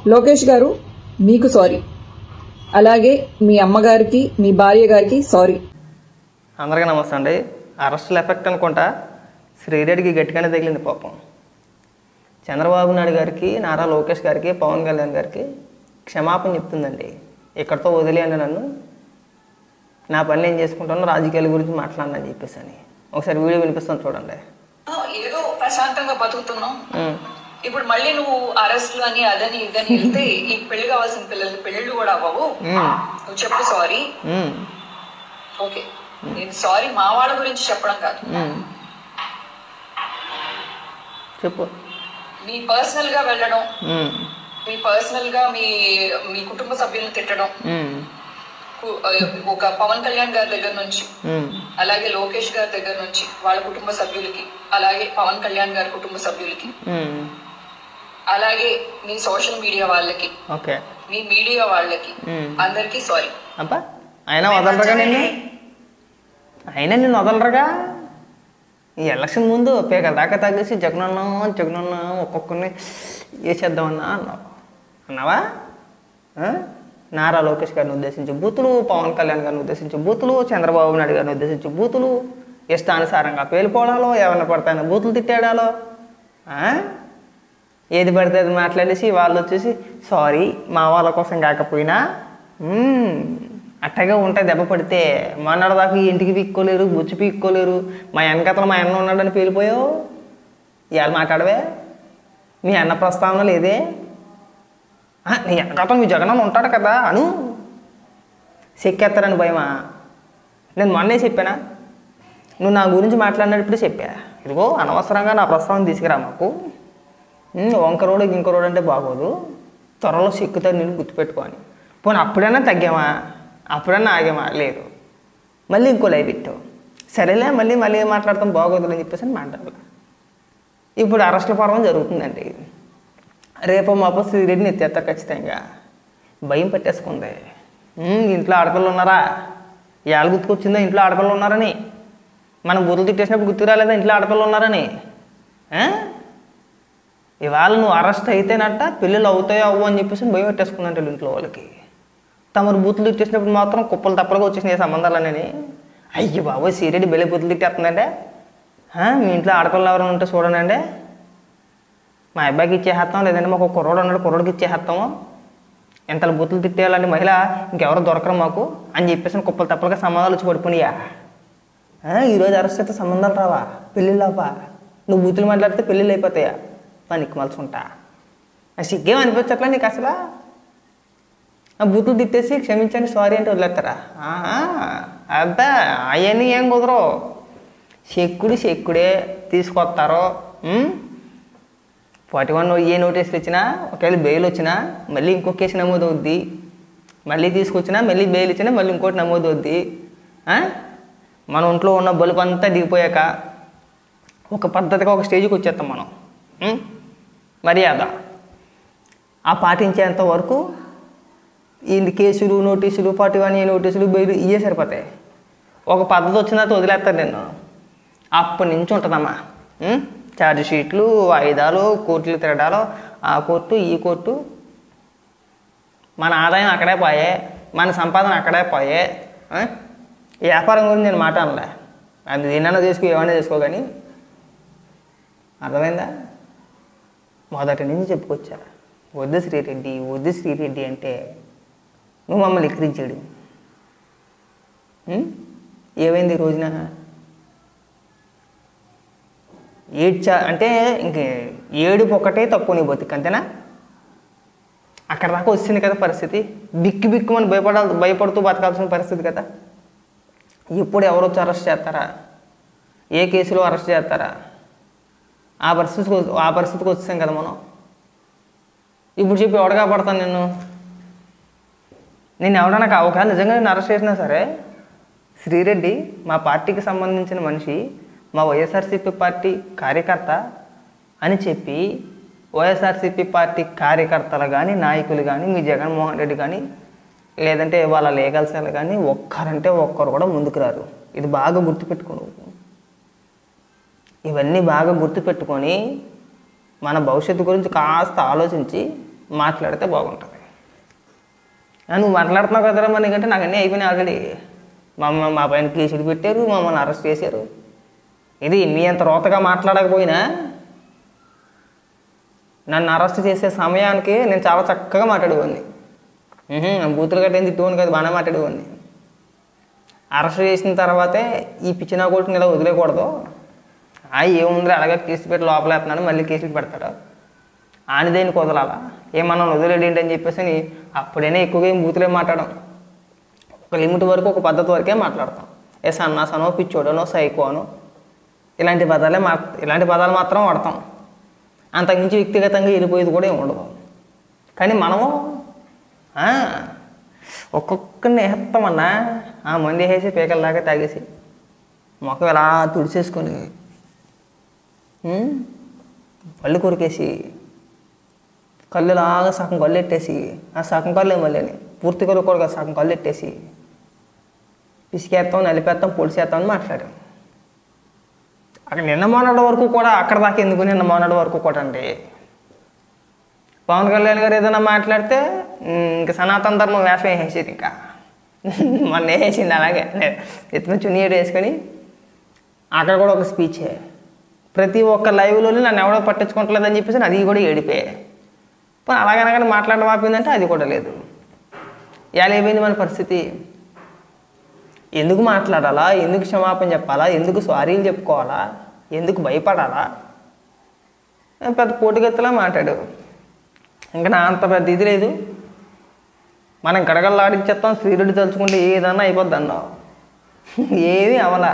లోకేష్ గారు మీకు సారీ, అలాగే మీ అమ్మగారికి మీ భార్య గారికి సారీ. అందరికీ నమస్తే అండి. అరెస్టుల ఎఫెక్ట్ అనుకుంటా శ్రీరెడ్డికి గట్టిగానే తగిలింది పాపం. చంద్రబాబు నాయుడు గారికి, నారా లోకేష్ గారికి, పవన్ కళ్యాణ్ గారికి క్షమాపణ చెప్తుందండి. ఇక్కడితో వదిలేయండి, నన్ను నా పని నేను చేసుకుంటాను, రాజకీయాల గురించి మాట్లాడనని చెప్పేసి అని. ఒకసారి వీడియో వినిపిస్తాను చూడండి. ఏదో ప్రశాంతంగా బతుకుతున్నాం, ఇప్పుడు మళ్ళీ నువ్వు అరెస్ట్లు అని అదని ఇదని వెళ్తే ఈ పెళ్లి కావాల్సిన పిల్లలకి పెళ్ళిళ్ళు కూడా అవ్వవు. నువ్వు చెప్పు సారీ. ఓకే, నేను సారీ మా వాళ్ళ గురించి చెప్పడం కాదు, చెప్పు. మీ పర్సనల్ గా వెళ్ళడం, మీ పర్సనల్ గా మీ కుటుంబ సభ్యులను తిట్టడం, ఒక పవన్ కళ్యాణ్ గారి దగ్గర నుంచి, అలాగే లోకేష్ గారి దగ్గర నుంచి వాళ్ళ కుటుంబ సభ్యులకి, అలాగే పవన్ కళ్యాణ్ గారి కుటుంబ సభ్యులకి, అలాగే మీ సోషల్ మీడియా వాళ్ళకి, మీ మీడియా వాళ్ళకి అందరికి సారీ. అయినా వదలరుగా నిన్ను, అయినా నిన్ను వదలరుగా. ఈ ఎలక్షన్ ముందు పేకల దాకా తగ్గేసి జగనన్నా ఒక్కొక్కరిని వేసేద్దామన్నా అన్నావా? నారా లోకేష్ గారిని ఉద్దేశించి బూతులు, పవన్ కళ్యాణ్ గారిని ఉద్దేశించి బూతులు, చంద్రబాబు నాయుడు గారిని ఉద్దేశించి బూతులు, ఇష్టానుసారంగా పేలిపోవడాలో, ఏమన్నా పడతాయని బూతులు తిట్టాడాలో, ఏది పడితే అది మాట్లాడేసి వాళ్ళు వచ్చేసి సారీ మా వాళ్ళ కోసం కాకపోయినా అట్టగా ఉంటాయి. దెబ్బ పడితే మొన్నటిదాకా ఇంటికి పీక్కోలేరు, బుచ్చి పీక్కోలేరు, మా వెనకతలు మా అన్న ఉన్నాడని పేలిపోయావు. ఇవాళ మాట్లాడవే? మీ అన్న ప్రస్తావన లేదే? నీ వెనకతలు మీ జగనన్న ఉంటాడు కదా అను. చెక్కేస్తారని భయమా? నేను మొన్నే చెప్పానా? నువ్వు నా గురించి మాట్లాడినప్పుడు చెప్పా, ఇదిగో అనవసరంగా నా ప్రస్తావన తీసుకురా మాకు, వంకరోడు గింకరోడు అంటే బాగోదు, త్వరలో సిక్కుతారు నేను గుర్తుపెట్టుకోని. పోనీ అప్పుడైనా తగ్గామా? అప్పుడైనా ఆగామా? లేదు. మళ్ళీ ఇంకో లైవ్ పెట్టావు. సరేలే మళ్ళీ మాట్లాడతాం బాగోదులని చెప్పేసి అని మాట్లాడాలి. ఇప్పుడు అరెస్టుల పర్వం జరుగుతుందండి. రేపో మాపో శ్రీరెడ్డిని ఎత్తేస్తారు ఖచ్చితంగా. భయం పట్టేసుకుంది. ఇంట్లో ఆడపిల్లలు ఉన్నారా? ఏళ్ళ గుర్తుకొచ్చిందో ఇంట్లో ఆడపిల్లలు ఉన్నారని? మనం బూతులు తిట్టేసినప్పుడు గుర్తు రాలేదా ఇంట్లో ఆడపిల్లలు ఉన్నారని? ఇవాళ నువ్వు అరెస్ట్ అయితేనట్ట పెళ్ళిళ్ళు అవుతాయో అవ్వు అని చెప్పేసి భయం పెట్టేసుకుందంటే ఇంట్లో వాళ్ళకి. తమరు బూతులు తిట్టేసినప్పుడు మాత్రం కుప్పలు తప్పలుగా వచ్చేసినాయి సంబంధాలనే. అయ్యి బాబోయ్ శ్రీరెడ్డి బెల్లి బూతులు తిట్టేస్తుందంటే, మీ ఇంట్లో ఆడపిల్లలు ఎవరైనా ఉంటే చూడండి, మా అబ్బాయికి ఇచ్చేస్తాం, లేదంటే మాకు కుర్రోడు ఉన్నాడు కుర్రోడికి ఇచ్చేస్తాము, ఎంతలు బూతులు తిట్టేయాలంటే మహిళ ఇంకెవరు దొరకరు మాకు అని చెప్పేసి కుప్పలు తప్పలుగా సంబంధాలు వచ్చి పడిపోయినాయా? ఈరోజు అరెస్ట్ అయితే సంబంధాలు రావా? పెళ్ళిళ్ళు అవ్వా? నువ్వు బూతులు మాట్లాడితే పెళ్ళిళ్ళు అయిపోతాయా? పనికి మలుచుంటా. సిగ్గేం అనిపించట్లా నీకు అసలు? బూతులు తిట్టేసి క్షమించండి సారీ అంటే వదిలేస్తారా? అబ్బా అవన్నీ ఏం కుదరవు. చెక్కుడే తీసుకొస్తారో. 41 ఏ నోటీసులు ఇచ్చినా, ఒకవేళ బెయిల్ వచ్చినా మళ్ళీ ఇంకో కేసు నమోదు అవుద్ది, మళ్ళీ తీసుకొచ్చినా మళ్ళీ బెయిల్ ఇచ్చినా మళ్ళీ ఇంకోటి నమోదు అవుద్ది. మన ఒంట్లో ఉన్న బలుపు అంతా దిగిపోయాక ఒక పద్ధతిగా ఒక స్టేజ్కి వచ్చేస్తాం మనం. మర్యాద ఆ పాటించేంత వరకు ఈ కేసులు, నోటీసులు, 41 ఏ నోటీసులు, బెయిల్ ఇవే సరిపోతాయి. ఒక పద్ధతి వచ్చిన తర్వాత వదిలేస్తారు నేను. అప్పటి నుంచి ఉంటుందమ్మా ఛార్జ్ షీట్లు, వాయిదాలు, కోర్టులు తిరగడాలు, ఆ కోర్టు ఈ కోర్టు. మన ఆదాయం అక్కడే పోయే, మన సంపాదన అక్కడే పోయే. వ్యాపారం గురించి నేను మాట్లాడలే, అది ఏమైనా చేసుకో ఏమైనా చేసుకో, కానీ అర్థమైందా? మొదటి నుంచి చెప్పుకొచ్చా, వద్దు శ్రీరెడ్డి అంటే నువ్వు మమ్మల్ని ఎక్కిరించాడు. ఏమైంది ఈ రోజున? అంటే ఇంక ఏడుపు ఒకటే తక్కువ నీ బతుకు, అంతేనా? అక్కడ దాకా వచ్చింది కదా పరిస్థితి. బిక్కుమని భయపడుతూ బతకాల్సిన పరిస్థితి కదా. ఎప్పుడు ఎవరు వచ్చి అరెస్ట్ చేస్తారా? ఏ కేసులో అరెస్ట్ చేస్తారా? ఆ పరిస్థితికి వచ్చాం కదా మనం. ఇప్పుడు చెప్పి ఎవడగా పడతాను నేను ఎవడన్నా ఒకవేళ నిజంగా నేను అరెస్ట్ చేసినా సరే, శ్రీరెడ్డి మా పార్టీకి సంబంధించిన మనిషి, మా వైఎస్ఆర్సీపీ పార్టీ కార్యకర్త అని చెప్పి వైఎస్ఆర్సీపీ పార్టీ కార్యకర్తలు కానీ, నాయకులు కానీ, మీ జగన్మోహన్ రెడ్డి కానీ, లేదంటే వాళ్ళ లీగల్ సెల్ కానీ ఒక్కరంటే ఒక్కరు కూడా ముందుకు రారు. ఇది బాగా గుర్తుపెట్టుకోను. ఇవన్నీ బాగా గుర్తుపెట్టుకొని మన భవిష్యత్తు గురించి కాస్త ఆలోచించి మాట్లాడితే బాగుంటుంది. నువ్వు మాట్లాడుతున్నావు కదరా మరి, ఎందుకంటే నాకు అన్నీ అయిపోయినాయి ఆల్రెడీ. మా పైన కేసులు పెట్టారు, మమ్మల్ని అరెస్ట్ చేశారు. ఇది మీ అంత రోతగా మాట్లాడకపోయినా నన్ను అరెస్ట్ చేసే సమయానికి నేను చాలా చక్కగా మాట్లాడేవాడిని. బూతులు గట్ట ఏం తిట్టుకోని కదా, బాగానే మాట్లాడేవాడిని. అరెస్ట్ చేసిన తర్వాతే ఈ పిచ్చిన కొట్టుకుని ఇలా వదిలేయకూడదు. ఏముంది అలాగే కేసు పెట్టి లోపలేస్తున్నాడు, మళ్ళీ కేసులు పెడతాడు అని దేనికి వదలాలా, ఏమన్నా వదిలేడు ఏంటి అని చెప్పేసి అప్పుడైనా ఎక్కువగా ఏం బూతులేం మాట్లాడడం. ఒక లిమిట్ వరకు, ఒక పద్ధతి వరకే మాట్లాడతాం. సన్నాసనో, పిచ్చోడనో, సైకోనో ఇలాంటి పదాలు మాత్రం వాడతాం. అంతకుమించి వ్యక్తిగతంగా వెళ్ళిపోయేది కూడా ఏమి ఉండదు. కానీ మనము ఒక్కొక్కరిని వేస్తామన్నా మంది వేసి పీకల దాకా తాగేసి మొక్క ఇలా తుడిచేసుకొని పళ్ళు కొరికేసి కళ్ళులాగా సగం కళ్ళు ఎట్టేసి, ఆ సగం కళ్ళు మళ్ళీ పూర్తి కళ్ళు కూడా సగం కళ్ళు ఎట్టేసి పిసికేస్తాం, నలిపేస్తాం, పొడిసేస్తాం అని మాట్లాడాం. అక్కడ నిన్న మొన్నటి వరకు కూడా, అక్కడ దాకా ఎందుకు నిన్న మొన్నటి వరకు కూడా అంటే పవన్ కళ్యాణ్ గారు ఏదైనా మాట్లాడితే ఇంకా సనాతన ధర్మం వేషం వేసేది. ఇంకా మొన్న వేసింది అలాగే ఎత్తున చున్నీ వేసుకొని అక్కడ కూడా ఒక స్పీచే. ప్రతి ఒక్క లైవ్లోనే నన్ను ఎవడో పట్టించుకోవట్లేదని చెప్పేసి అది కూడా ఏడిపోయే. పోనీ అలాగనగానే మాట్లాడడం ఆపిందంటే అది కూడా లేదు. ఇవాళ ఏమైంది మన పరిస్థితి? ఎందుకు మాట్లాడాలా, ఎందుకు క్షమాపణ చెప్పాలా, ఎందుకు సారీలు చెప్పుకోవాలా, ఎందుకు భయపడాలా? పెద్ద పోటీగెత్తలా మాట్లాడు. ఇంకా నా అంత పెద్ద ఇది లేదు. మనం గడగల్లాడించేస్తాం, శ్రీరెడ్డి తలుచుకుంటే ఏదన్నా అయిపోద్ది అన్నావు, ఏమీ అవలా.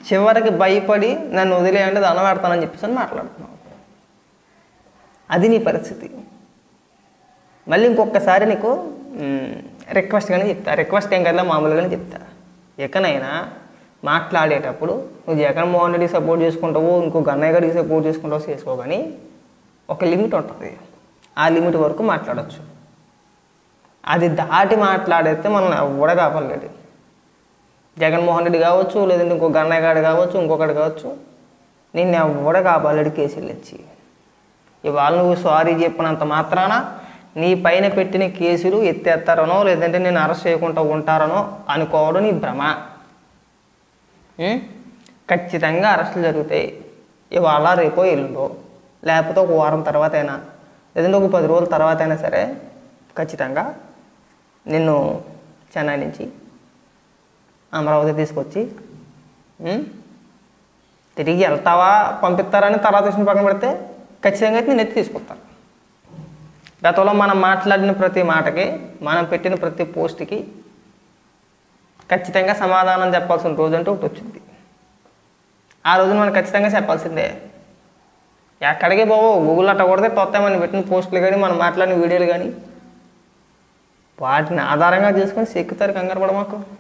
చివరికి భయపడి నన్ను వదిలేయండి దండం పెడతానని చెప్పేసి మాట్లాడుతున్నావు. అది నీ పరిస్థితి. మళ్ళీ ఇంకొకసారి నీకు రిక్వెస్ట్గానే చెప్తా, రిక్వెస్ట్ ఏం కదా మామూలుగానే చెప్తా. ఎక్కనైనా మాట్లాడేటప్పుడు నువ్వు జగన్మోహన్ రెడ్డికి సపోర్ట్ చేసుకుంటావు, ఇంకో గన్నయ్య గారికి సపోర్ట్ చేసుకుంటావు చేసుకో, కానీ ఒక లిమిట్ ఉంటుంది. ఆ లిమిట్ వరకు మాట్లాడచ్చు. అది దాటి మాట్లాడితే మనం ఎవడ కాపలేదు. జగన్మోహన్ రెడ్డి కావచ్చు, లేదంటే ఇంకో గన్నయ్య గారు కావచ్చు, ఇంకొకటి కావచ్చు, నిన్ను ఎవడ కాపాలేడు కేసులు ఇచ్చి. ఇవాళ నువ్వు సారీ చెప్పినంత మాత్రాన నీ పైన పెట్టిన కేసులు ఎత్తేస్తారనో, లేదంటే నేను అరెస్ట్ చేయకుండా ఉంటారనో అనుకోవడం నీ భ్రమ. ఖచ్చితంగా అరెస్టులు జరుగుతాయి. ఇవాళ రేపో ఎల్లుండో, లేకపోతే ఒక వారం తర్వాత అయినా, లేదంటే ఒక 10 రోజుల తర్వాత అయినా సరే ఖచ్చితంగా నిన్ను చెన్నై నుంచి అమరావతి తీసుకొచ్చి తిరిగి వెళ్తావా పంపిస్తారని తర్వాత విషయం పక్కన పెడితే ఖచ్చితంగా అయితే నేను ఎత్తి తీసుకొస్తాను. గతంలో మనం మాట్లాడిన ప్రతి మాటకి, మనం పెట్టిన ప్రతి పోస్ట్కి ఖచ్చితంగా సమాధానం చెప్పాల్సిన రోజు అంటూ ఒకటి వచ్చింది. ఆ రోజున మనం ఖచ్చితంగా చెప్పాల్సిందే. ఎక్కడికి బాబు గూగుల్ అట్ట కొడితే తొత్తాయి మనం పెట్టిన పోస్టులు కానీ, మనం మాట్లాడిన వీడియోలు కానీ, వాటిని ఆధారంగా చేసుకొని సెక్కుతారు. కంగారు పడ మాకు.